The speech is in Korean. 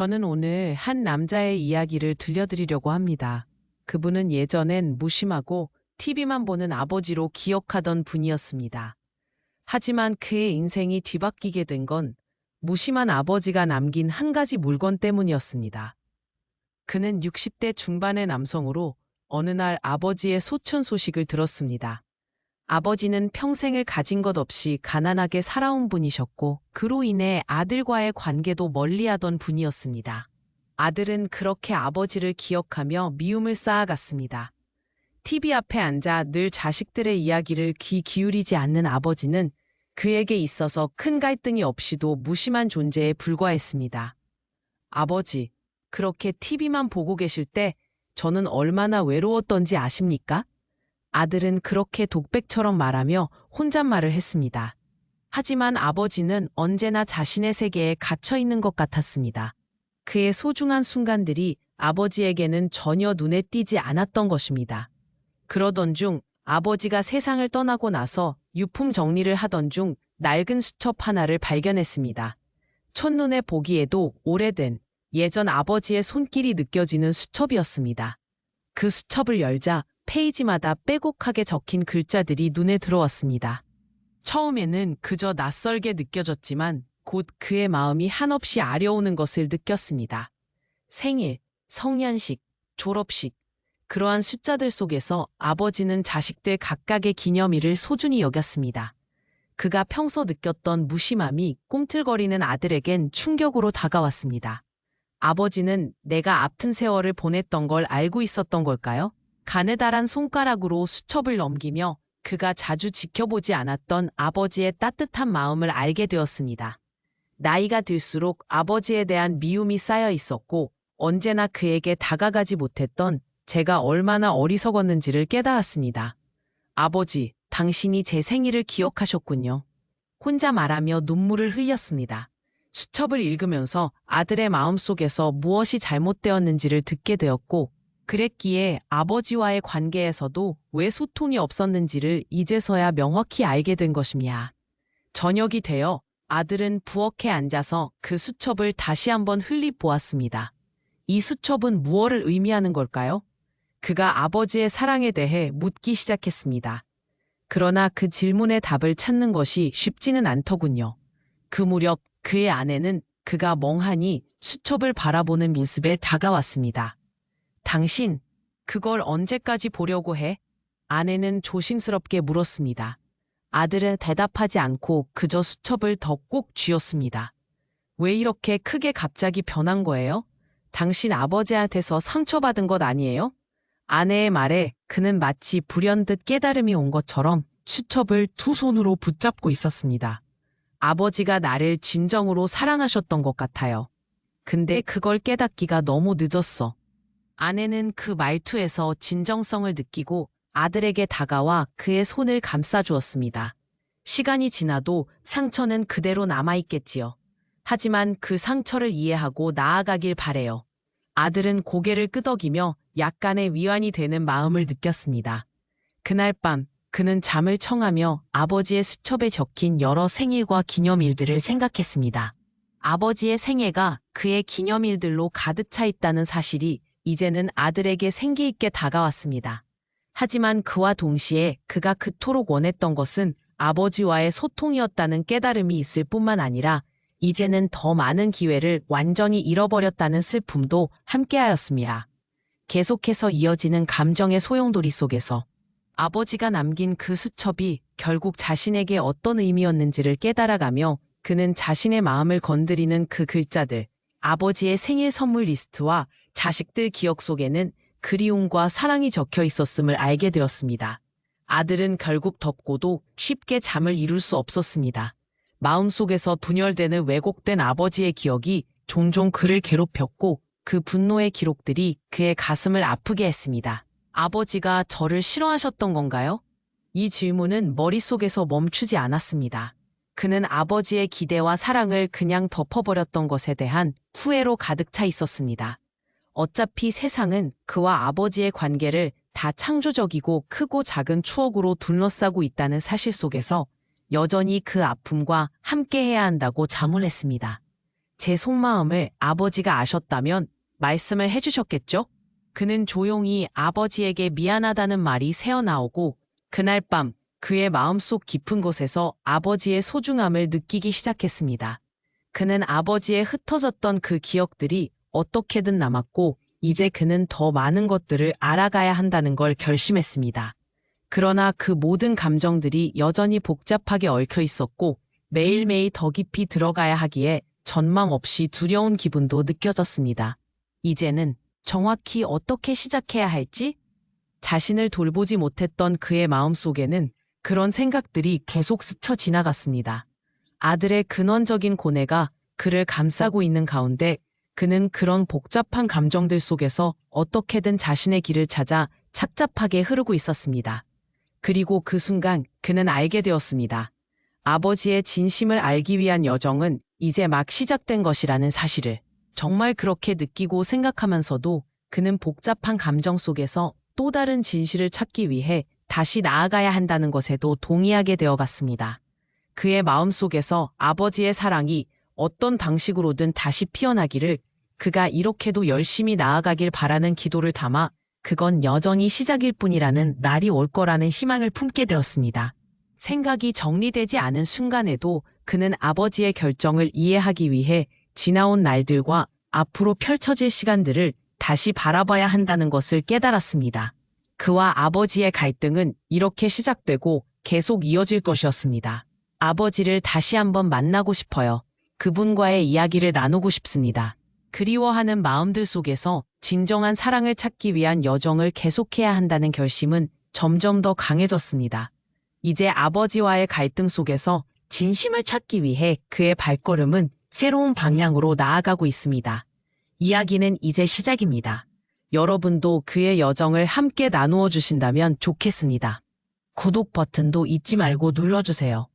저는 오늘 한 남자의 이야기를 들려드리려고 합니다. 그분은 예전엔 무심하고 TV만 보는 아버지로 기억하던 분이었습니다. 하지만 그의 인생이 뒤바뀌게 된 건 무심한 아버지가 남긴 한 가지 물건 때문이었습니다. 그는 60대 중반의 남성으로 어느 날 아버지의 소천 소식을 들었습니다. 아버지는 평생을 가진 것 없이 가난하게 살아온 분이셨고 그로 인해 아들과의 관계도 멀리하던 분이었습니다. 아들은 그렇게 아버지를 기억하며 미움을 쌓아갔습니다. TV 앞에 앉아 늘 자식들의 이야기를 귀 기울이지 않는 아버지는 그에게 있어서 큰 갈등이 없이도 무심한 존재에 불과했습니다. 아버지, 그렇게 TV만 보고 계실 때 저는 얼마나 외로웠던지 아십니까? 아들은 그렇게 독백처럼 말하며 혼잣말을 했습니다. 하지만 아버지는 언제나 자신의 세계에 갇혀 있는 것 같았습니다. 그의 소중한 순간들이 아버지에게는 전혀 눈에 띄지 않았던 것입니다. 그러던 중 아버지가 세상을 떠나고 나서 유품 정리를 하던 중 낡은 수첩 하나를 발견했습니다. 첫눈에 보기에도 오래된 예전 아버지의 손길이 느껴지는 수첩이었습니다. 그 수첩을 열자 페이지마다 빼곡하게 적힌 글자들이 눈에 들어왔습니다. 처음에는 그저 낯설게 느껴졌지만 곧 그의 마음이 한없이 아려오는 것을 느꼈습니다. 생일, 성년식, 졸업식, 그러한 숫자들 속에서 아버지는 자식들 각각의 기념일을 소중히 여겼습니다. 그가 평소 느꼈던 무심함이 꿈틀거리는 아들에겐 충격으로 다가왔습니다. 아버지는 내가 아픈 세월을 보냈던 걸 알고 있었던 걸까요? 가느다란 손가락으로 수첩을 넘기며 그가 자주 지켜보지 않았던 아버지의 따뜻한 마음을 알게 되었습니다. 나이가 들수록 아버지에 대한 미움이 쌓여 있었고 언제나 그에게 다가가지 못했던 제가 얼마나 어리석었는지를 깨달았습니다. 아버지, 당신이 제 생일을 기억하셨군요. 혼자 말하며 눈물을 흘렸습니다. 수첩을 읽으면서 아들의 마음속에서 무엇이 잘못되었는지를 듣게 되었고 그랬기에 아버지와의 관계에서도 왜 소통이 없었는지를 이제서야 명확히 알게 된 것입니다. 저녁이 되어 아들은 부엌에 앉아서 그 수첩을 다시 한번 흘리보았습니다. 이 수첩은 무엇을 의미하는 걸까요? 그가 아버지의 사랑에 대해 묻기 시작했습니다. 그러나 그 질문의 답을 찾는 것이 쉽지는 않더군요. 그 무렵 그의 아내는 그가 멍하니 수첩을 바라보는 모습에 다가왔습니다. 당신, 그걸 언제까지 보려고 해? 아내는 조심스럽게 물었습니다. 아들은 대답하지 않고 그저 수첩을 더 꼭 쥐었습니다. 왜 이렇게 크게 갑자기 변한 거예요? 당신 아버지한테서 상처받은 것 아니에요? 아내의 말에 그는 마치 불현듯 깨달음이 온 것처럼 수첩을 두 손으로 붙잡고 있었습니다. 아버지가 나를 진정으로 사랑하셨던 것 같아요. 근데 그걸 깨닫기가 너무 늦었어. 아내는 그 말투에서 진정성을 느끼고 아들에게 다가와 그의 손을 감싸주었습니다. 시간이 지나도 상처는 그대로 남아있겠지요. 하지만 그 상처를 이해하고 나아가길 바래요. 아들은 고개를 끄덕이며 약간의 위안이 되는 마음을 느꼈습니다. 그날 밤 그는 잠을 청하며 아버지의 수첩에 적힌 여러 생일과 기념일들을 생각했습니다. 아버지의 생애가 그의 기념일들로 가득 차 있다는 사실이 이제는 아들에게 생기 있게 다가왔습니다. 하지만 그와 동시에 그가 그토록 원했던 것은 아버지와의 소통이었다는 깨달음이 있을 뿐만 아니라 이제는 더 많은 기회를 완전히 잃어버렸다는 슬픔도 함께하였습니다. 계속해서 이어지는 감정의 소용돌이 속에서 아버지가 남긴 그 수첩이 결국 자신에게 어떤 의미였는지를 깨달아가며 그는 자신의 마음을 건드리는 그 글자들, 아버지의 생일 선물 리스트와 자식들 기억 속에는 그리움과 사랑이 적혀 있었음을 알게 되었습니다. 아들은 결국 덥고도 쉽게 잠을 이룰 수 없었습니다. 마음속에서 분열되는 왜곡된 아버지의 기억이 종종 그를 괴롭혔고 그 분노의 기록들이 그의 가슴을 아프게 했습니다. 아버지가 저를 싫어하셨던 건가요? 이 질문은 머릿속에서 멈추지 않았습니다. 그는 아버지의 기대와 사랑을 그냥 덮어버렸던 것에 대한 후회로 가득 차 있었습니다. 어차피 세상은 그와 아버지의 관계를 다 창조적이고 크고 작은 추억으로 둘러싸고 있다는 사실 속에서 여전히 그 아픔과 함께해야 한다고 자문했습니다. 제 속마음을 아버지가 아셨다면 말씀을 해주셨겠죠? 그는 조용히 아버지에게 미안하다는 말이 새어나오고 그날 밤 그의 마음속 깊은 곳에서 아버지의 소중함을 느끼기 시작했습니다. 그는 아버지의 흩어졌던 그 기억들이 어떻게든 남았고 이제 그는 더 많은 것들을 알아가야 한다는 걸 결심했습니다. 그러나 그 모든 감정들이 여전히 복잡하게 얽혀 있었고 매일매일 더 깊이 들어가야 하기에 전망 없이 두려운 기분도 느껴졌습니다. 이제는 정확히 어떻게 시작해야 할지 자신을 돌보지 못했던 그의 마음속에는 그런 생각들이 계속 스쳐 지나갔습니다. 아들의 근원적인 고뇌가 그를 감싸고 있는 가운데 그는 그런 복잡한 감정들 속에서 어떻게든 자신의 길을 찾아 착잡하게 흐르고 있었습니다. 그리고 그 순간 그는 알게 되었습니다. 아버지의 진심을 알기 위한 여정은 이제 막 시작된 것이라는 사실을. 정말 그렇게 느끼고 생각하면서도 그는 복잡한 감정 속에서 또 다른 진실을 찾기 위해 다시 나아가야 한다는 것에도 동의하게 되어갔습니다. 그의 마음속에서 아버지의 사랑이 어떤 방식으로든 다시 피어나기를, 그가 이렇게도 열심히 나아가길 바라는 기도를 담아 그건 여전히 시작일 뿐이라는 날이 올 거라는 희망을 품게 되었습니다. 생각이 정리되지 않은 순간에도 그는 아버지의 결정을 이해하기 위해 지나온 날들과 앞으로 펼쳐질 시간들을 다시 바라봐야 한다는 것을 깨달았습니다. 그와 아버지의 갈등은 이렇게 시작되고 계속 이어질 것이었습니다. 아버지를 다시 한번 만나고 싶어요. 그분과의 이야기를 나누고 싶습니다. 그리워하는 마음들 속에서 진정한 사랑을 찾기 위한 여정을 계속해야 한다는 결심은 점점 더 강해졌습니다. 이제 아버지와의 갈등 속에서 진심을 찾기 위해 그의 발걸음은 새로운 방향으로 나아가고 있습니다. 이야기는 이제 시작입니다. 여러분도 그의 여정을 함께 나누어 주신다면 좋겠습니다. 구독 버튼도 잊지 말고 눌러주세요.